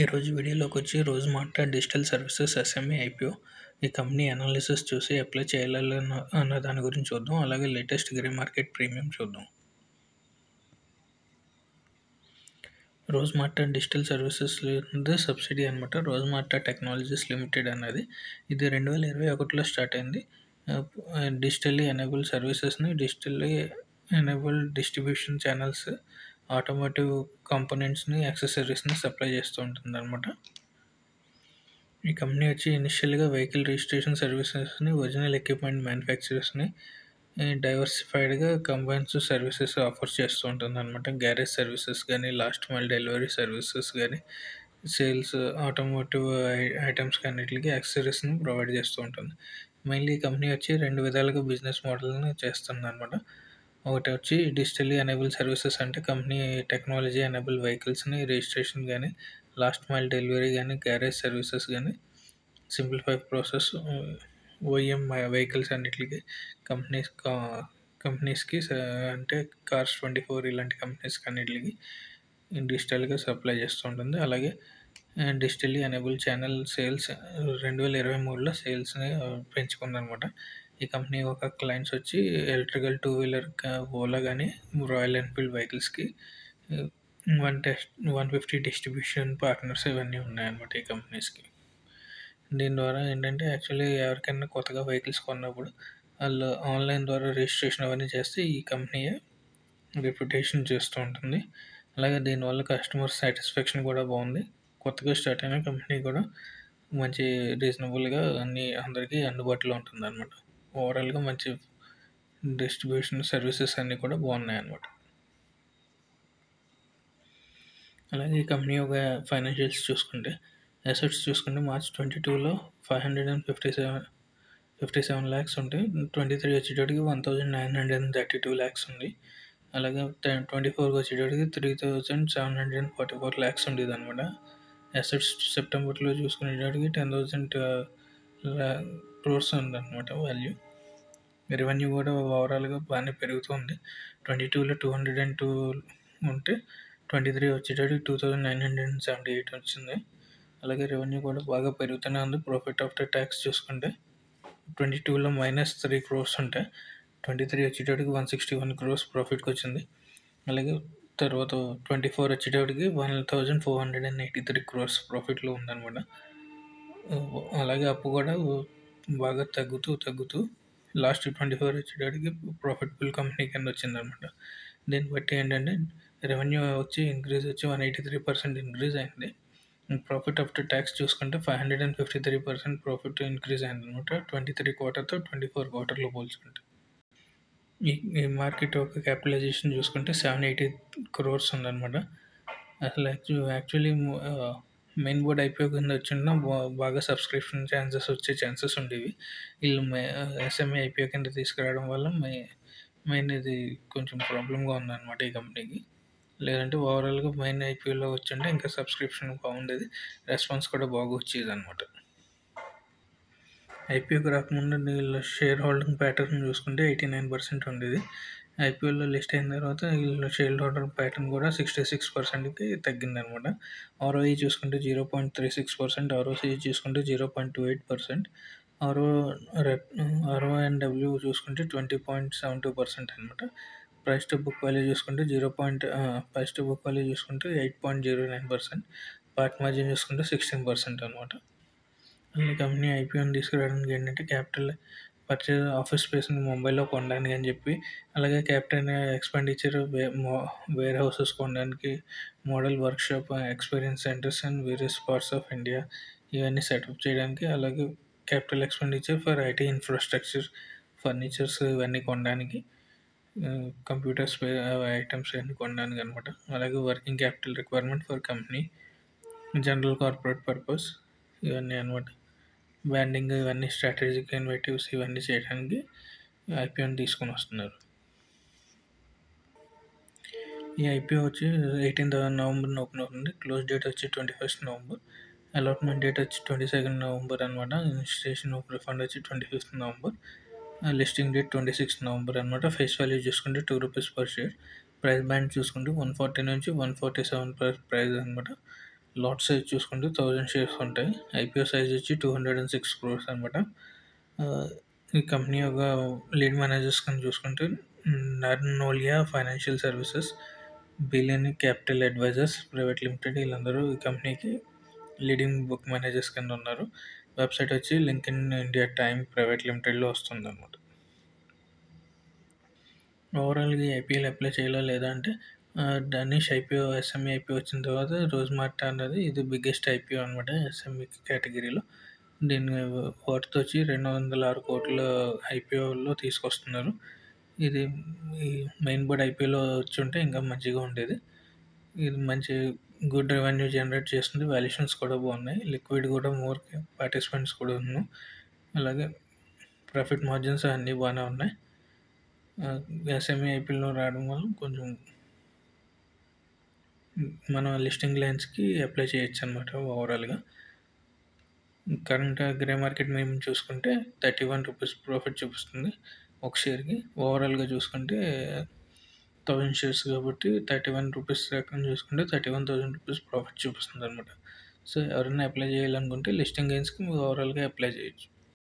ఈరోజు వీడియోలోకి వచ్చి రోజుమార్టా డిజిటల్ సర్వీసెస్ ఎస్ఎంఈ ఐపీఓ ఈ కంపెనీ అనాలిసిస్ చూసి అప్లై చేయాలి అన్న దాని గురించి చూద్దాం. అలాగే లేటెస్ట్ గ్రే మార్కెట్ ప్రీమియం చూద్దాం. రోజుమార్టా డిజిటల్ సర్వీసెస్ సబ్సిడీ అనమాట. రోజుమార్టా టెక్నాలజీస్ లిమిటెడ్ అన్నది ఇది 2021లో స్టార్ట్ అయింది. డిజిటల్లీ ఎనేబుల్ సర్వీసెస్ని digitally enable distribution channels, automotive కాంపోనెంట్స్ని, యాక్సెసరీస్ని సప్లై చేస్తూ ఉంటుంది అనమాట. ఈ కంపెనీ వచ్చి ఇనిషియల్గా వెహికల్ రిజిస్ట్రేషన్ సర్వీసెస్ని, ఒరిజినల్ ఎక్విప్మెంట్ మ్యానుఫ్యాక్చరర్స్ని డైవర్సిఫైడ్గా కంబైన్స్ సర్వీసెస్ ఆఫర్ చేస్తూ ఉంటుంది అనమాట. గ్యారేజ్ సర్వీసెస్ కానీ, లాస్ట్ మైల్ డెలివరీ సర్వీసెస్ కానీ, సేల్స్, ఆటోమోటివ్ ఐటమ్స్ అన్నిటికి యాక్సెసరీస్ని ప్రొవైడ్ చేస్తూ ఉంటుంది. మెయిన్లీ ఈ కంపెనీ వచ్చి 2 విధాలుగా బిజినెస్ మోడల్ని చేస్తుంది అనమాట. ఒకటి వచ్చి డిజిటల్లీ ఎనేబుల్ సర్వీసెస్ అంటే కంపెనీ టెక్నాలజీ ఎనేబుల్ వెహికల్స్ని రిజిస్ట్రేషన్ కానీ, లాస్ట్ మైల్ డెలివరీ కానీ, గ్యారేజ్ సర్వీసెస్ కానీ, సింప్లిఫై ప్రాసెస్ ఓఈఎం వెహికల్స్ అన్నిటికి కంపెనీస్కి అంటే కార్స్ 24 ఇలాంటి కంపెనీస్కి అన్నిటికి డిజిటల్గా సప్లై చేస్తూ ఉంటుంది. అలాగే డిజిటల్లీ ఎనేబుల్ ఛానల్ సేల్స్ 2023లో సేల్స్ని పెంచుకుందనమాట. ఈ కంపెనీ ఒక క్లయింట్స్ వచ్చి ఎలక్ట్రికల్ 2 వీలర్ ఓలా కానీ, రాయల్ ఎన్ఫీల్డ్ వెహికల్స్కి 150 డిస్ట్రిబ్యూషన్ పార్ట్నర్స్ ఇవన్నీ ఉన్నాయన్నమాట ఈ కంపెనీస్కి. దీని ద్వారా ఏంటంటే యాక్చువల్లీ ఎవరికైనా కొత్తగా వెహికల్స్ కొన్నప్పుడు వాళ్ళు ఆన్లైన్ ద్వారా రిజిస్ట్రేషన్ అవన్నీ చేస్తే ఈ కంపెనీ రిప్యుటేషన్ చేస్తూ ఉంటుంది. అలాగే దీనివల్ల కస్టమర్ సాటిస్ఫాక్షన్ కూడా బాగుంది. కొత్తగా స్టార్ట్ అయిన కంపెనీ కూడా మంచి రీజనబుల్గా అందరికీ అందుబాటులో ఉంటుంది అనమాట. ఓవరాల్గా మంచి డిస్ట్రిబ్యూషన్ సర్వీసెస్ అన్నీ కూడా బాగున్నాయి అన్నమాట. అలాగే ఈ కంపెనీ ఒక ఫైనాన్షియల్స్ చూసుకుంటే, అసెట్స్ చూసుకుంటే March 2022లో 557 ల్యాక్స్ ఉంటే 23 వచ్చేటప్పటికి 1932 ల్యాక్స్ ఉంది. అలాగే 24 వచ్చేటప్పటికి 3744 ల్యాక్స్ ఉండేది అనమాట. అసెట్స్ సెప్టెంబర్లో చూసుకునేటప్పటికి 10,000 క్రోర్స్ ఉందన్నమాట వాల్యూ. రెవెన్యూ కూడా ఓవరాల్గా బాగానే పెరుగుతుంది. 22లో 202 ఉంటే 23 వచ్చేటప్పటికి 2978 వచ్చింది. అలాగే రెవెన్యూ కూడా బాగా పెరుగుతూనే ఉంది. ప్రాఫిట్ ఆఫ్టర్ ట్యాక్స్ చూసుకుంటే 22లో -3 క్రోర్స్ ఉంటే 23 వచ్చేటప్పటికి 161 క్రోర్స్ ప్రాఫిట్కి వచ్చింది. అలాగే తర్వాత 24 వచ్చేటప్పటికి 1483 క్రోర్స్ ప్రాఫిట్లో ఉందన్నమాట. అలాగే అప్పు కూడా బాగా తగ్గుతూ లాస్ట్ 24 వచ్చేటప్పటికి ప్రాఫిటబుల్ కంపెనీ కింద వచ్చిందనమాట. దీన్ని బట్టి ఏంటంటే రెవెన్యూ వచ్చి ఇంక్రీజ్ వచ్చి 183% ఇంక్రీజ్ అయింది. ప్రాఫిట్ ఆఫ్టర్ ట్యాక్స్ చూసుకుంటే 553% ప్రాఫిట్ ఇంక్రీజ్ అయింది అనమాట. 23 క్వార్టర్తో 24 క్వార్టర్లో పోల్చుకుంటే. ఈ మార్కెట్ యొక్క క్యాపిటలైజేషన్ చూసుకుంటే 780 క్రోర్స్ ఉందన్నమాట. అసలు యాక్చువల్లీ మెయిన్ బోర్డ్ ఐపీఓ కింద వచ్చిన బాగా సబ్స్క్రిప్షన్ వచ్చే ఛాన్సెస్ ఉండేవి. వీళ్ళు ఎస్ఎంఈ ఐపీఓ కింద తీసుకురావడం వల్ల మెయిన్ ఇది కొంచెం ప్రాబ్లంగా ఉందన్నమాట ఈ కంపెనీకి. లేదంటే ఓవరాల్గా మెయిన్ ఐపీఓలో వచ్చింటే ఇంకా సబ్స్క్రిప్షన్ బాగుండేది, రెస్పాన్స్ కూడా బాగా వచ్చేది అనమాట. ఐపీఓకి రాకముందు వీళ్ళ షేర్ హోల్డింగ్ ప్యాటర్న్ చూసుకుంటే 89% ఉండేది. ఐపీఓలో లిస్ట్ అయిన తర్వాత వీళ్ళ షేర్ హోల్డింగ్ ప్యాటర్న్ కూడా 66%కి తగ్గిందనమాట. ఆర్ఓఈ చూసుకుంటే 0.36%, ఆర్ఓసీఈ చూసుకుంటే 0.28%, ఆర్ఓఎన్డబ్ల్యూ చూసుకుంటే 20.72% అనమాట. ప్రైస్ టు బుక్ వాల్యూ చూసుకుంటే 8.09%, పార్ట్ మార్జిన్ చూసుకుంటే 16% అనమాట. ఈ కంపెనీ ఐపీఓని తీసుకురావడానికి ఏంటంటే క్యాపిటల్ పర్చేజ్ ఆఫీస్ స్పేస్ని ముంబైలో కొనడానికి అని చెప్పి, అలాగే క్యాపిటల్ ఎక్స్పెండిచర్ వేర్ హౌసెస్ కొనడానికి, model workshop, experience centres and various parts of India ఇవన్నీ సెటప్ చేయడానికి, అలాగే capital expenditure for IT infrastructure, furnitures ఇవన్నీ కొనడానికి, కంప్యూటర్స్ ఐటమ్స్ ఇవన్నీ కొనడానికి అనమాట. అలాగే working capital requirement for company, general corporate purpose ఇవన్నీ అనమాట. బ్రాండింగ్ ఇవన్నీ స్ట్రాటజిక్ ఇన్వెటివ్స్ ఇవన్నీ చేయడానికి ఐపీఓని తీసుకొని వస్తున్నారు. ఈ ఐపీఓ వచ్చి 18th నవంబర్న ఓపెన్ అవుతుంది. క్లోజ్ డేట్ వచ్చి 21st నవంబర్, అలాట్మెంట్ డేట్ వచ్చి 22nd నవంబర్ అనమాట. ఇన్స్టిట్యూషన్ ఆఫ్ రిఫండ్ వచ్చి 25th November, listing date 26th November అనమాట. ఫేస్ వాల్యూ చూసుకుంటే ₹2 per షేర్. ప్రైస్ బ్యాండ్ చూసుకుంటే 140 నుంచి 147 ప్రైస్ అనమాట. లాట్ సైజ్ చూసుకుంటే 1000 షేర్స్ ఉంటాయి. ఐపీఓ సైజ్ వచ్చి 206 క్రోర్స్ అనమాట. ఈ కంపెనీ యొక్క లీడ్ మేనేజర్స్ కానీ చూసుకుంటే Narnolia financial services, billion capital advisors private limited, వీళ్ళందరూ ఈ కంపెనీకి లీడింగ్ బుక్ మేనేజర్స్ కింద ఉన్నారు. వెబ్సైట్ వచ్చి లింక్డ్ఇన్ ఇండియా టైమ్ ప్రైవేట్ లిమిటెడ్లో వస్తుంది అనమాట. ఓవరాల్గా ఈ ఐపీఎల్ అప్లై చేయాలా లేదా అంటే డనిష్ ఐపీఓ ఎస్ఎంఈ ఐపీఓ వచ్చిన తర్వాత రోజ్మార్టా అన్నది ఇది బిగ్గెస్ట్ ఐపీఓ అనమాట ఎస్ఎంఈ కేటగిరీలో. దీన్ని వర్త్ వచ్చి 206 కోట్ల ఐపీఓలో తీసుకొస్తున్నారు. ఇది ఈ మెయిన్ బోర్డ్ ఐపీఓలో వచ్చి ఉంటే ఇంకా మంచిగా ఉండేది. ఇది మంచి గుడ్ రెవెన్యూ జనరేట్ చేస్తుంది. వాల్యుయేషన్స్ కూడా బాగున్నాయి. లిక్విడ్ కూడా మోర్ పార్టిసిపెంట్స్ కూడా ఉన్నాయి. అలాగే ప్రాఫిట్ మార్జిన్స్ అన్నీ బాగానే ఉన్నాయి. ఎస్ఎంఈ ఐపీఎల్లో రావడం వల్ల కొంచెం మన లిస్టింగ్ లైన్స్కి అప్లై చేయొచ్చు అనమాట. ఓవరాల్గా కరెంట్ గ్రే మార్కెట్ మేము చూసుకుంటే 31 రూపీస్ ప్రాఫిట్ చూపిస్తుంది ఒక షేర్కి. ఓవరాల్గా చూసుకుంటే 1000 షేర్స్ కాబట్టి 31 రూపీస్ రకం చూసుకుంటే 31,000 రూపీస్ ప్రాఫిట్ చూపిస్తుంది అనమాట. సో ఎవరైనా అప్లై చేయాలనుకుంటే లిస్టింగ్ గెయిన్స్కి ఓవరాల్గా అప్లై చేయొచ్చు.